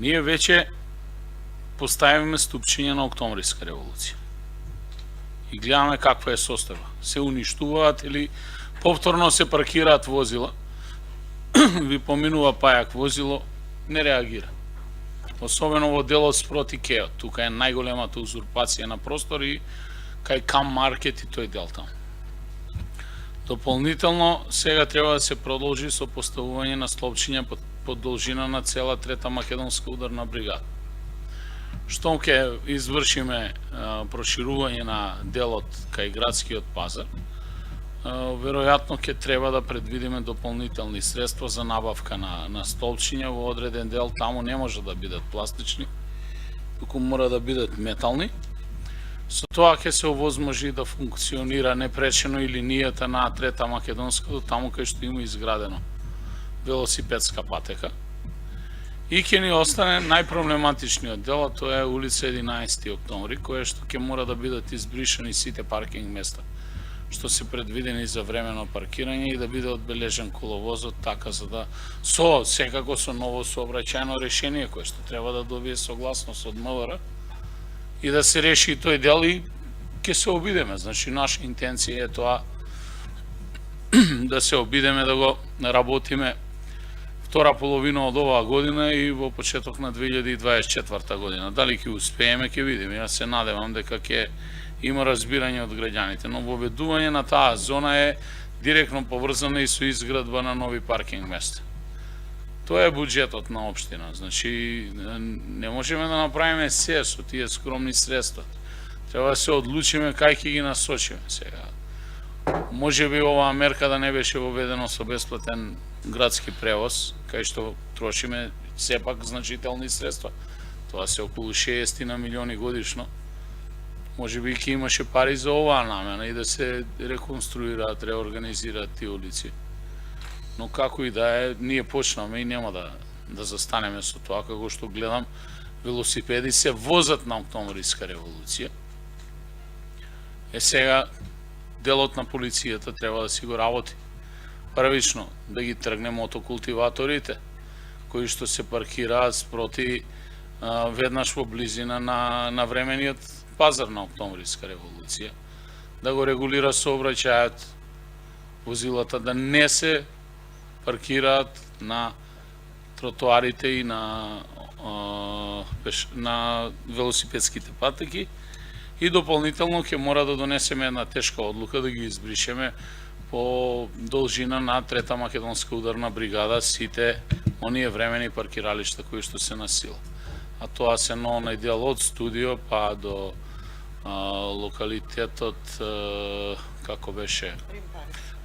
Ние веќе поставивме ступчиња на Октомвриска револуција. И гледаме каква е состојба. Се уништуваат или повторно се паркираат возила, ви поминува пајак возило, не реагира. Особено во делот спроти Кеот. Тука е најголемата узурпација на простор и кај Кам Маркет и тој дел таму. Дополнително, сега треба да се продолжи со поставување на столбчиња под должина на цела трета македонска ударна бригада. Штом ќе извршиме проширување на делот кај градскиот пазар, веројатно ќе треба да предвидиме дополнителни средства за набавка на столбчиња. Во одреден дел таму не може да бидат пластични, туку мора да бидат метални. Со тоа ќе се овозможи да функционира непречено и линијата на трета македонска до таму кај што има изградено велосипедска патека. И ќе ни остане најпроблематичниот дел, а тоа е улица 11 октомври, која што ќе мора да бидат избришани сите паркинг места што се предвидени за времено паркирање и да биде одбележен коловозот така за да секако со ново сообраќајно решение кое што треба да добие согласност од МВР и да се реши тој дел и ќе се обидеме. Значи, наша интенција е тоа да се обидеме да го работиме втора половина од оваа година и во почеток на 2024 година. Дали ќе успееме, ќе видиме. Јас се надевам дека ќе има разбирање од граѓаните, но воведување на таа зона е директно поврзана и со изградба на нови паркинг места. Тоа е буџетот на општина. Значи, не можеме да направиме се со тие скромни средства. Треба да се одлучиме кај ќе ги насочиме сега. Може би оваа мерка да не беше воведено со бесплатен градски превоз, кај што трошиме сепак значителни средства. Тоа се околу 60 на милиони годишно. Може би ќе имаше пари за оваа намена и да се реконструираат, реорганизираат тие улици. Но како и да е, ние почнаме и нема да застанеме со тоа, како што гледам, велосипеди се возат на Октомвриска револуција. Сега делот на полицијата треба да си го работи. Првично да ги тргне мотокултиваторите кои што се паркираат спроти веднаш во близина на времениот пазар на Октомвриска револуција, да го регулира сообраќајот, возилата да не се паркираат на тротоарите и на велосипедските патеки и дополнително ќе мора да донесеме една тешка одлука да ги избришеме по должина на трета македонска ударна бригада сите оние времени паркиралишта кои што се на сила. А тоа се на онај дел од студио па до локалитетот како беше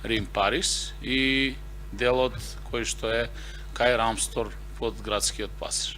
Рим Парис и делот кој што е кај Рамстор под градскиот пасаж.